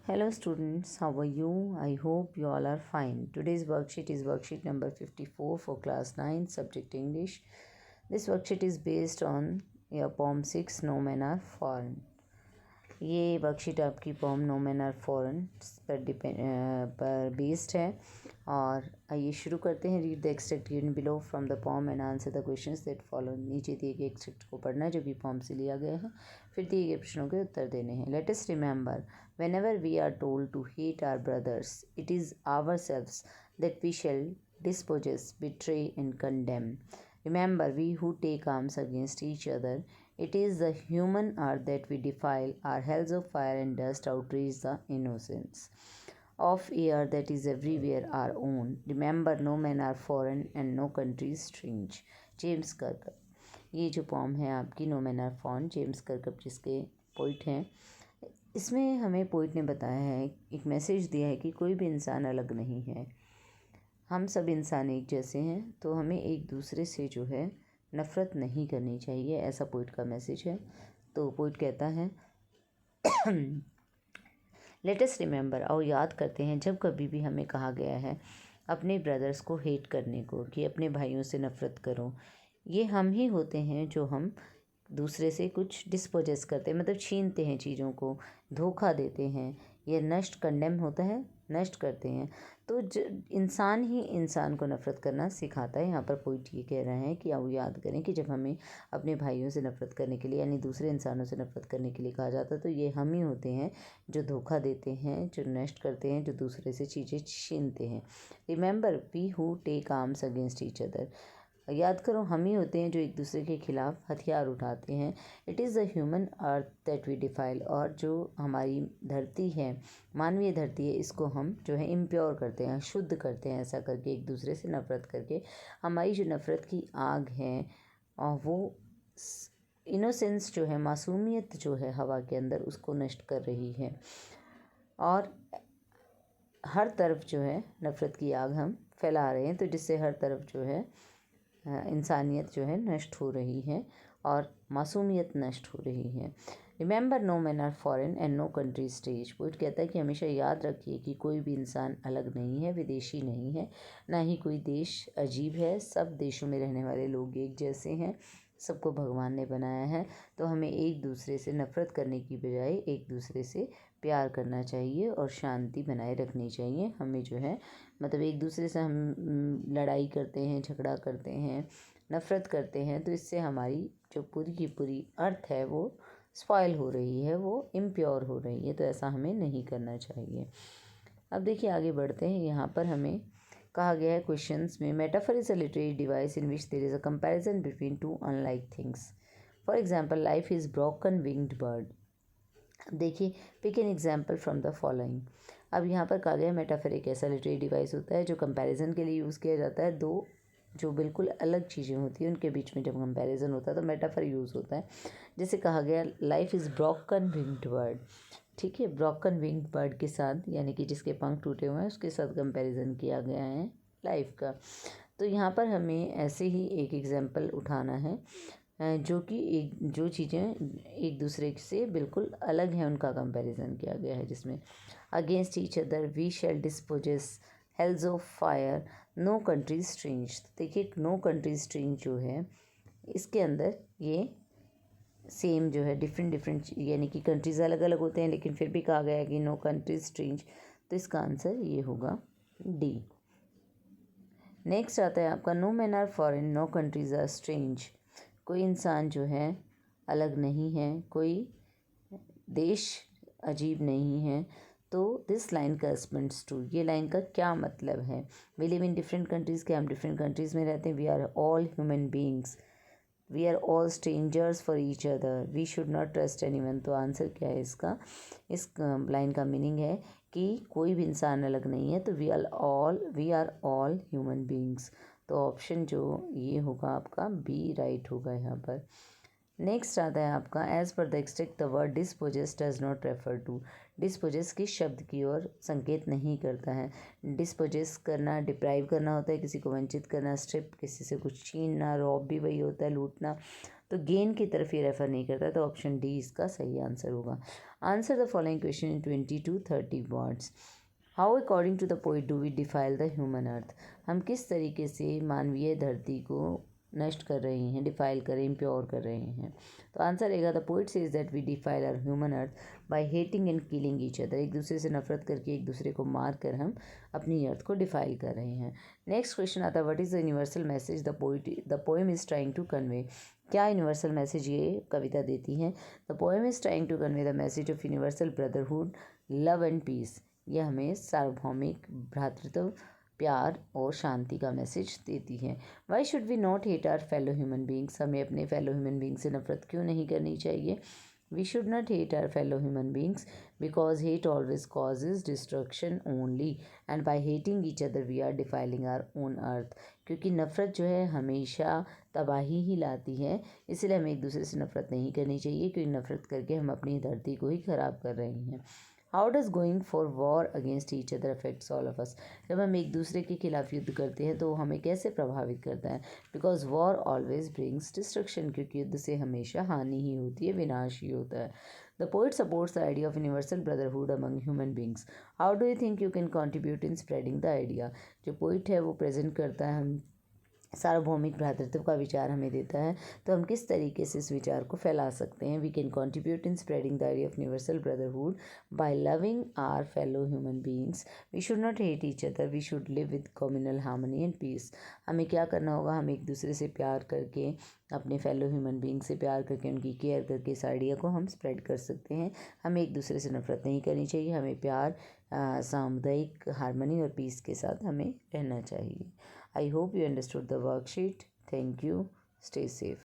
Hello students, how are you? I hope you all are fine. Today's worksheet is worksheet number 54 for class 9, subject English. This worksheet is based on your poem 6, No Men Are Foreign. ये worksheet आपकी poem no man are foreign पर based है। और आइए शुरू करते हैं। Read the extract given below from the poem and answer the questions that follow. नीचे दिए गए एक्सट्रैक्ट को पढ़ना है जो कि पोम से लिया गया है, फिर दिए गए प्रश्नों के उत्तर देने हैं। Let us remember whenever we are told to hate our brothers, it is ourselves that we shall dispossess, betray, and condemn. Remember, we who take arms against each other, it is the human earth that we defile, our hells of fire and dust outrage the innocence of air that is everywhere our own. Remember, no men are foreign and no country is strange. James Kirkup. ये जो poem है आपकी no man are foreign, James Kirkup जिसके poet हैं, इसमें हमें poet ने बताया है, एक मैसेज दिया है कि कोई भी इंसान अलग नहीं है, हम सब इंसान एक जैसे हैं, तो हमें एक दूसरे से जो है नफ़रत नहीं करनी चाहिए, ऐसा पोइट का मैसेज है। तो पोइट कहता है लेट अस रिमेंबर, आओ याद करते हैं, जब कभी भी हमें कहा गया है अपने ब्रदर्स को हेट करने को, कि अपने भाइयों से नफ़रत करो, ये हम ही होते हैं जो हम दूसरे से कुछ डिस्पोजेस करते हैं, मतलब छीनते हैं चीज़ों को, धोखा देते हैं, ये नष्ट कंडेम होता है, नष्ट करते हैं। तो इंसान ही इंसान को नफ़रत करना सिखाता है। यहाँ पर पोइट ये कह रहे हैं कि आओ याद करें कि जब हमें अपने भाइयों से नफ़रत करने के लिए यानी दूसरे इंसानों से नफ़रत करने के लिए कहा जाता है, तो ये हम ही होते हैं जो धोखा देते हैं, जो नष्ट करते हैं, जो दूसरे से चीज़ें छीनते हैं। Remember, we who take arms against each other, याद करो हम ही होते हैं जो एक दूसरे के खिलाफ हथियार उठाते हैं। It is the human earth that we defile, और जो हमारी धरती है, मानवीय धरती है, इसको हम जो है इम्प्योर करते हैं, शुद्ध करते हैं, ऐसा करके एक दूसरे से नफ़रत करके। हमारी जो नफ़रत की आग है और वो इनोसेंस जो है, मासूमियत जो है हवा के अंदर, उसको नष्ट कर रही है। और हर तरफ जो है नफ़रत की आग हम फैला रहे हैं, तो जिससे हर तरफ जो है इंसानियत जो है नष्ट हो रही है और मासूमियत नष्ट हो रही है। Remember, no man are foreign and no country strange. Poet कहता है कि हमेशा याद रखिए कि कोई भी इंसान अलग नहीं है, विदेशी नहीं है, ना ही कोई देश अजीब है, सब देशों में रहने वाले लोग एक जैसे हैं, सबको भगवान ने बनाया है। तो हमें एक दूसरे से नफ़रत करने की बजाय एक दूसरे से प्यार करना चाहिए और शांति बनाए रखनी चाहिए। हमें जो है मतलब एक दूसरे से हम लड़ाई करते हैं, झगड़ा करते हैं, नफ़रत करते हैं, तो इससे हमारी जो पूरी की पूरी अर्थ है वो स्पॉइल हो रही है, वो इम्प्योर हो रही है, तो ऐसा हमें नहीं करना चाहिए। अब देखिए आगे बढ़ते हैं। यहाँ पर हमें कहा गया है क्वेश्चंस में, metaphor is a literary device in which there is a comparison between two unlike things. For example, life is broken winged bird. देखिए, pick an example from the following. अब यहाँ पर कहा गया मेटाफर एक ऐसा लिटरेरी डिवाइस होता है जो कंपैरिजन के लिए यूज़ किया जाता है। दो जो बिल्कुल अलग चीज़ें होती हैं उनके बीच में जब कंपैरिजन होता है तो मेटाफर यूज़ होता है। जैसे कहा गया life is broken winged bird, ठीक है, ब्रोकन विंग्ड बर्ड के साथ, यानी कि जिसके पंख टूटे हुए हैं उसके साथ कंपैरिजन किया गया है लाइफ का। तो यहाँ पर हमें ऐसे ही एक एग्जाम्पल उठाना है जो कि जो चीज़ें एक दूसरे से बिल्कुल अलग हैं उनका कंपैरिजन किया गया है, जिसमें against each other we shall dispossess hells of fire, no country strange. देखिए नो कंट्री स्ट्रेंज जो है इसके अंदर ये सेम जो है डिफरेंट यानी कि कंट्रीज़ अलग अलग होते हैं, लेकिन फिर भी कहा गया है कि नो कंट्री स्ट्रेंज, तो इसका आंसर ये होगा डी। नेक्स्ट आता है आपका no man are foreign no countries are strange. कोई इंसान जो है अलग नहीं है, कोई देश अजीब नहीं है। तो दिस लाइन करस्पॉन्ड्स टू, ये लाइन का क्या मतलब है? We live in different countries, के हम डिफरेंट कंट्रीज़ में रहते हैं। We are all human beings, we are all strangers for each other, we should not trust anyone. तो आंसर क्या है इसका? इस लाइन का मीनिंग है कि कोई भी इंसान अलग नहीं है, तो we are all human beings. तो ऑप्शन जो ये होगा आपका बी राइट होगा यहाँ पर। नेक्स्ट आता है आपका, एज पर the extract the word disposes does not refer to. Disposes किस शब्द की ओर संकेत नहीं करता है? डिस्पोजेस करना डिप्राइव करना होता है, किसी को वंचित करना, स्ट्रिप किसी से कुछ छीनना, रॉब भी वही होता है, लूटना। तो गेन की तरफ ये रेफर नहीं करता, तो ऑप्शन डी इसका सही आंसर होगा। Answer the following question in 20 to 30 words. How according to the poet do we defile the human earth? हम किस तरीके से मानवीय धरती को नष्ट कर रहे हैं, डिफाइल कर रहे हैं, इम्प्योर कर रहे हैं? तो आंसर रहेगा the poet says that we defile our human earth by hating and killing each other. एक दूसरे से नफरत करके एक दूसरे को मार कर हम अपनी अर्थ को डिफाइल कर रहे हैं। नेक्स्ट क्वेश्चन आता है what is the universal message the poem is trying to convey? क्या यूनिवर्सल मैसेज ये कविता देती है? The poem is trying to convey the message of universal brotherhood, love and peace. यह हमें सार्वभौमिक भ्रातृत्व, प्यार और शांति का मैसेज देती है। Why should we not hate our fellow human beings? हमें अपने फेलो ह्यूमन बींग से नफरत क्यों नहीं करनी चाहिए? We should not hate our fellow human beings because hate always causes destruction only and by hating each other we are defiling our own earth. क्योंकि नफ़रत जो है हमेशा तबाही ही लाती है, इसलिए हमें एक दूसरे से नफरत नहीं करनी चाहिए, क्योंकि नफरत करके हम अपनी धरती को ही ख़राब कर रहे हैं। How does going for war against each other affects all of us? जब हम एक दूसरे के खिलाफ युद्ध करते हैं तो वो हमें कैसे प्रभावित करता है? Because war always brings destruction, क्योंकि युद्ध से हमेशा हानि ही होती है, विनाश ही होता है। The poet supports the idea of universal brotherhood among human beings. How do you think you can contribute in spreading the idea? जो पोइट है वो प्रेजेंट करता है, हम सार्वभौमिक भ्रातृत्व का विचार हमें देता है, तो हम किस तरीके से इस विचार को फैला सकते हैं? We can contribute in spreading the idea of universal brotherhood by loving our fellow human beings. We should not hate each other, we should live with communal harmony and peace. हमें क्या करना होगा? हम एक दूसरे से प्यार करके, अपने फेलो ह्यूमन बींग से प्यार करके, उनकी केयर करके इस आइडिया को हम स्प्रेड कर सकते हैं। हमें एक दूसरे से नफरत नहीं करनी चाहिए, हमें प्यार, सामुदायिक हार्मनी और पीस के साथ हमें रहना चाहिए। I hope you understood the worksheet. Thank you. Stay safe.